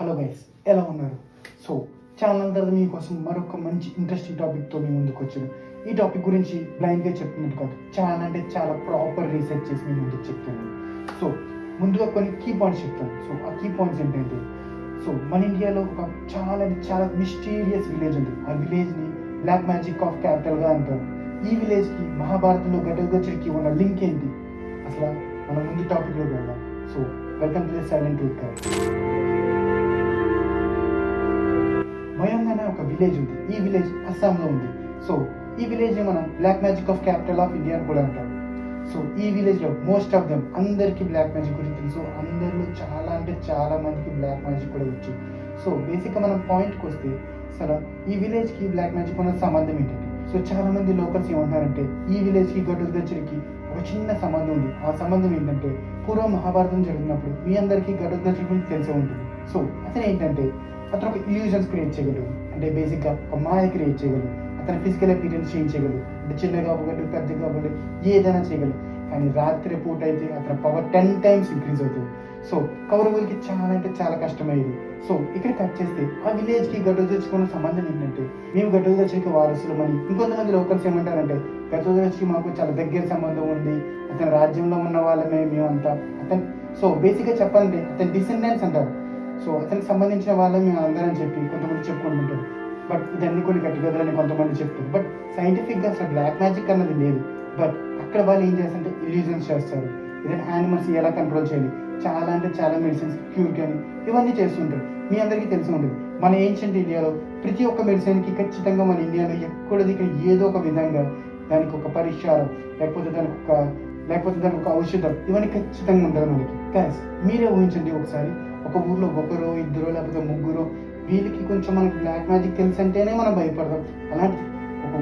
Hello guys, ఎలా ఉన్నారు? So channel తర్వాత మీకోసం మరొక మంచి ఇంట్రెస్టింగ్ టాపిక్తో మీ ముందుకు వచ్చాను. ఈ టాపిక్ గురించి బ్లైండ్గా చెప్తున్నట్టు కాదు, చాలా అంటే చాలా ప్రాపర్ రీసెర్చ్ చేసి మీ ముందుకు చెప్తాను. సో ముందుగా కొన్ని కీ పాయింట్స్ చెప్తాను. సో ఆ కీ పాయింట్స్ ఏంటంటే, సో మన ఇండియాలో ఒక చాలా మిస్టీరియస్ విలేజ్ ఉంది. ఆ విలేజ్ని బ్లాక్ మ్యాజిక్ ఆఫ్ క్యాపిటల్గా అంటారు. ఈ విలేజ్కి మహాభారతంలో ఘటోత్కచుడికి ఉన్న లింక్ ఏంటి? అసలు మనం ముందు టాపిక్లోకి వెళ్దాం. So welcome to the silent route guide. Mayong అనే ఒక విలేజ్ ఉంది. ఈ విలేజ్ అస్సాంలో ఉంది. సో ఈ విలేజ్ మనం black magic of capital of India అని కూడా అంటారు. సో ఈ విలేజ్లో మోస్ట్ ఆఫ్ దెమ్ అందరికీ బ్లాక్ మ్యాజిక్ గురించి తెలుసు. అందరిలో చాలా మందికి బ్లాక్ మ్యాజిక్ కూడా వచ్చు. సో బేసిక్గా మనం పాయింట్కి వస్తే, సరే ఈ విలేజ్కి బ్లాక్ మ్యాజిక్ ఉన్న సంబంధం ఏంటంటే, సో చాలా మంది లోకల్స్ ఏమంటారంటే ఈ విలేజ్కి ఘటోత్కచుడికి ఒక చిన్న సంబంధం ఉంది. ఆ సంబంధం ఏంటంటే, పూర్వ మహాభారతం జరిగినప్పుడు మీ అందరికీ ఘటోత్కచుడి గురించి తెలిసే ఉంటుంది. సో అతను ఏంటంటే, అతను ఒక ఇల్యూజన్స్ క్రియేట్ చేయగలడు. అంటే బేసిక్గా ఒక మాయ క్రియేట్ చేయగలడు. అతని ఫిజికల్ అపీరెన్స్ చేంజ్ చేయగలడు. అంటే చిన్నగా అవ్వగలడు, పెద్దగా అవ్వగలడు, ఏదైనా చేయగలడు. కానీ రాత్రి పూట అయితే అతని పవర్ 10 times ఇంక్రీజ్ అవుతుంది. సో కౌరవులకి చాలా కష్టమయ్యేది. సో ఇక్కడ కట్ చేస్తే ఆ విలేజ్కి ఘటోత్కచుడికి ఉన్న సంబంధం ఏంటంటే, మేము ఘటోత్కచుడికి వారసులమని. ఇంకొంతమంది లోకల్స్ ఏమంటారంటే, ఘటోత్కచుడికి మాకు చాలా దగ్గర సంబంధం ఉంది, అతని రాజ్యంలో ఉన్న వాళ్ళమే మేమంతా. సో బేసిక్గా చెప్పాలంటే అతని డిసెండెంట్స్ అంటారు. సో అతనికి సంబంధించిన వాళ్ళని మేము అందరం చెప్పి కొంతమంది చెప్పుకుంటుంటారు. బట్ ఇదన్నీ కొన్ని కట్టుకథలని కొంతమంది చెప్తారు. బట్ సైంటిఫిక్గా అసలు బ్లాక్ మ్యాజిక్ అన్నది లేదు. బట్ అక్కడ వాళ్ళు ఏం చేస్తారంటే ఇల్యూజన్స్ చేస్తారు. ఏదైనా యానిమల్స్ ఎలా కంట్రోల్ చేయాలి, చాలా మెడిసిన్స్ క్యూర్ కానీ ఇవన్నీ చేస్తుంటారు. మీ అందరికీ తెలిసి ఉంటుంది, మన ఏన్షియంట్ ఇండియాలో ప్రతి ఒక్క మెడిసిన్కి ఖచ్చితంగా మన ఇండియాలో ఎక్కడిది ఏదో ఒక విధంగా దానికి ఒక పరిష్కారం, లేకపోతే దానికి ఒక ఔషధం, ఇవన్నీ ఖచ్చితంగా ఉంటుంది మనకి. గైస్ మీరే ఊహించండి, ఒకసారి ఒక ఊర్లో ఒకరో ఇద్దరో లేకపోతే ముగ్గురో వీళ్ళకి కొంచెం మనకి బ్లాక్ మ్యాజిక్ తెలుసు అంటేనే మనం భయపడతాం. అలాంటి ఒక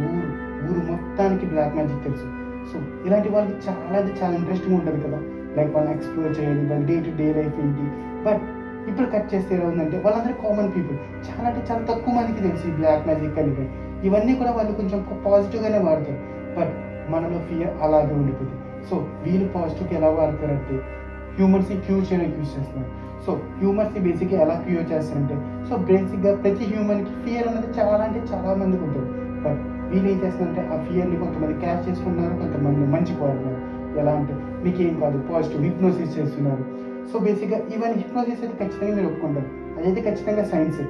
ఊరు మొత్తానికి బ్లాక్ మ్యాజిక్ తెలుసు. సో ఇలాంటి వాళ్ళకి చాలా ఇంట్రెస్టింగ్ ఉంటుంది కదా, లైక్ వాళ్ళని ఎక్స్ప్లోర్ చేయాలి, వాళ్ళ డే టు డే లైఫ్ ఏంటి. బట్ ఇప్పుడు కట్ చేస్తే ఎలా ఉందంటే, వాళ్ళందరూ కామన్ పీపుల్. చాలా తక్కువ మందికి తెలుసు ఈ బ్లాక్ మ్యాజిక్ అనేది. ఇవన్నీ కూడా వాళ్ళు కొంచెం పాజిటివ్గానే వాడతారు. బట్ మనలో ఫియర్ అలాగే ఉండిపోతుంది. సో వీళ్ళు పాజిటివ్కి ఎలా వాడతారంటే, హ్యూమన్స్ని క్యూర్ చేయడానికి యూజ్ చేస్తున్నారు. సో హ్యూమన్స్ని బేసిక్గా ఎలా క్యూర్ చేస్తారంటే, సో బేసిక్గా ప్రతి హ్యూమన్కి ఫియర్ అనేది చాలా మందికి ఉంటుంది. బట్ వీళ్ళు ఏం చేస్తున్నారంటే, ఆ ఫియర్ని కొంతమంది క్యాష్ చేసుకుంటున్నారు, కొంతమంది మంచికి వాడుతున్నారు. ఎలా అంటే, మీకు ఏం కాదు, పాజిటివ్ హిప్నోసిస్ చేస్తున్నారు. సో బేసిక్గా ఈవెన్ హిప్నోసిస్ అయితే ఖచ్చితంగా మీరు ఒప్పుకుంటారు, అదైతే ఖచ్చితంగా సైన్సే.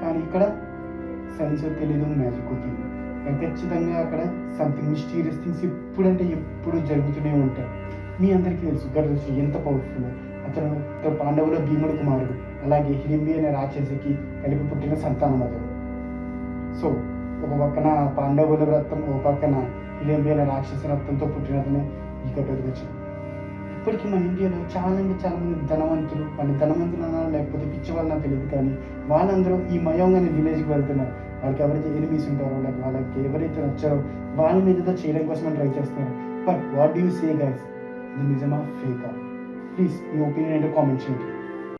కానీ ఇక్కడ సైన్స్ తెలీదు, మ్యాజిక్ తెలియదు. ఖచ్చితంగా అక్కడ సంథింగ్ మిస్టీరియస్ థింగ్స్ ఎప్పుడు జరుగుతూనే ఉంటాయి. మీ అందరికీ తెలుసు ఘటోత్కచుడు ఎంత పవర్ఫుల్. అతను పాండవుల భీముడు కుమారుడు. అలాగే హిడింబి అనే రాక్షసికి కలిపి పుట్టిన సంతానం అతను. సో ఒక పక్కన పాండవుల రక్తం, ఒక పక్కన హిడింబి అనే రాక్షసి రక్తంతో పుట్టినతనే ఈ ఘటోత్కచుడు. ఇప్పటికీ మన ఇండియాలో చాలా మంది ధనవంతులు, వాళ్ళని ధనవంతులు అన్నా లేకపోతే పిచ్చి వాళ్ళని తెలియదు, కానీ వాళ్ళందరూ ఈ మయాంగ్ అనే విలేజ్కి వెళ్తున్నారు. వాళ్ళకి ఎవరైతే ఎనిమీస్ ఉంటారో, లేక వాళ్ళకి ఎవరైతే వచ్చారో వాళ్ళ మీద చేయడం కోసం ట్రై చేస్తున్నారు. But what do you say guys, ఇది నిజమా ఫేకా? ప్లీజ్ మీ ఒపీనియన్ ఏంటో కామెంట్ చేయండి.